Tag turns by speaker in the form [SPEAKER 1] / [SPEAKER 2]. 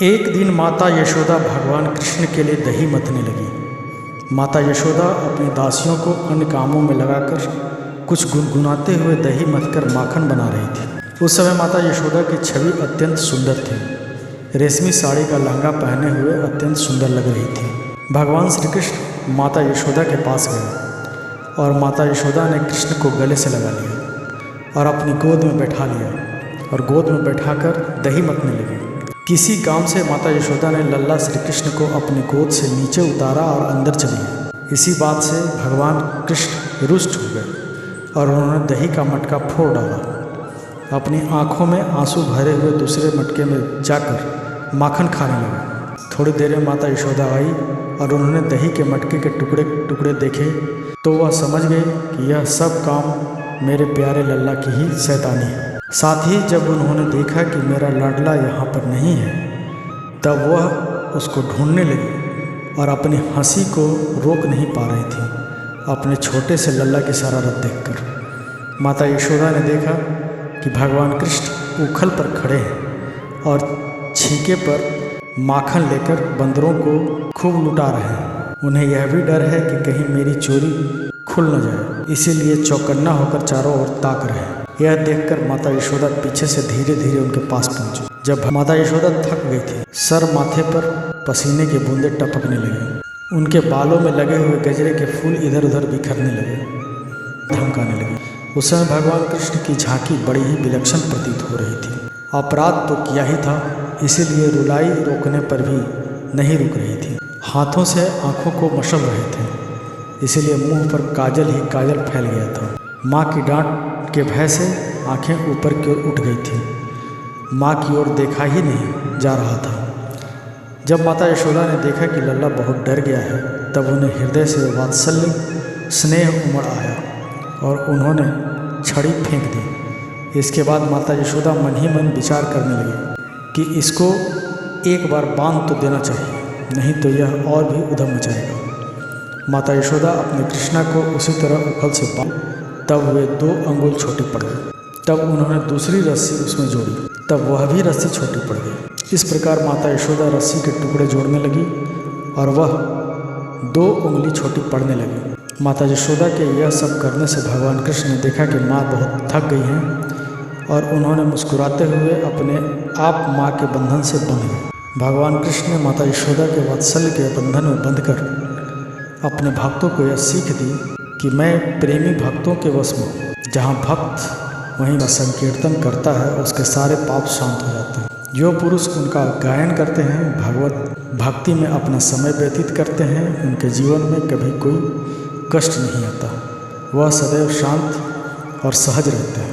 [SPEAKER 1] एक दिन माता यशोदा भगवान कृष्ण के लिए दही मथने लगी। माता यशोदा अपनी दासियों को अन्य कामों में लगाकर कुछ गुनगुनाते हुए दही मथकर माखन बना रही थी। उस समय माता यशोदा की छवि अत्यंत सुंदर थी। रेशमी साड़ी का लहंगा पहने हुए अत्यंत सुंदर लग रही थी। भगवान श्री कृष्ण माता यशोदा के पास गए और माता यशोदा ने कृष्ण को गले से लगा लिया और अपनी गोद में बैठा लिया और गोद में बैठाकर दही मथने लगी। किसी काम से माता यशोदा ने लल्ला श्री कृष्ण को अपनी गोद से नीचे उतारा और अंदर चली गई। इसी बात से भगवान कृष्ण रुष्ट हो गए और उन्होंने दही का मटका फोड़ डाला। अपनी आंखों में आंसू भरे हुए दूसरे मटके में जाकर माखन खाने लगे। थोड़ी देर में माता यशोदा आई और उन्होंने दही के मटके के टुकड़े टुकड़े देखे तो वह समझ गई कि यह सब काम मेरे प्यारे लल्ला की ही शैतानी है। साथ ही जब उन्होंने देखा कि मेरा लाडला यहाँ पर नहीं है तब वह उसको ढूंढने लगी और अपनी हंसी को रोक नहीं पा रही थी अपने छोटे से लल्ला की शरारत देखकर। माता यशोदा ने देखा कि भगवान कृष्ण उखल पर खड़े हैं और छीके पर माखन लेकर बंदरों को खूब लुटा रहे हैं। उन्हें यह भी डर है कि कहीं मेरी चोरी खुल न जाए, इसीलिए चौकन्ना होकर चारों ओर ताक रहे हैं। यह देखकर माता यशोदा पीछे से धीरे धीरे उनके पास पहुंची। जब माता यशोदा थक गई थी, सर माथे पर पसीने की बूंदें टपकने लगी। उनके बालों में लगे हुए गजरे के फूल इधर उधर बिखरने लगे, धमकाने लगे। उस समय भगवान कृष्ण की झांकी बड़ी ही विलक्षण प्रतीत हो रही थी। अपराध तो किया ही था, इसीलिए रुलाई रोकने पर भी नहीं रुक रही थी। हाथों से आंखों को मसल रहे थे, इसीलिए मुंह पर काजल ही काजल फैल गया था। माँ की डांट के भय से आंखें ऊपर की ओर उठ गई थी। माँ की ओर देखा ही नहीं जा रहा था। जब माता यशोदा ने देखा कि लल्ला बहुत डर गया है तब उन्हें हृदय से वात्सल्य स्नेह उमड़ आया और उन्होंने छड़ी फेंक दी। इसके बाद माता यशोदा मन ही मन विचार करने लगी कि इसको एक बार बांध तो देना चाहिए, नहीं तो यह और भी उधम मचाएगा। माता यशोदा अपने कृष्णा को उसी तरह उखल से बांध, तब वे 2 अंगुल छोटी पड़ गई। तब उन्होंने दूसरी रस्सी उसमें जोड़ी, तब वह भी रस्सी छोटी पड़ गई। इस प्रकार माता यशोदा रस्सी के टुकड़े जोड़ने लगी और वह 2 उंगली छोटी पड़ने लगी। माता यशोदा के यह सब करने से भगवान कृष्ण ने देखा कि माँ बहुत थक गई हैं और उन्होंने मुस्कुराते हुए अपने आप माँ के बंधन से बंध गए। भगवान कृष्ण ने माता यशोदा के वात्सल्य के बंधन में बंधकर अपने भक्तों को यह सीख दी कि मैं प्रेमी भक्तों के वश में हूँ। जहाँ भक्त वहीं का संकीर्तन करता है उसके सारे पाप शांत हो जाते हैं। जो पुरुष उनका गायन करते हैं, भगवत भक्ति में अपना समय व्यतीत करते हैं, उनके जीवन में कभी कोई कष्ट नहीं आता। वह सदैव शांत और सहज रहते हैं।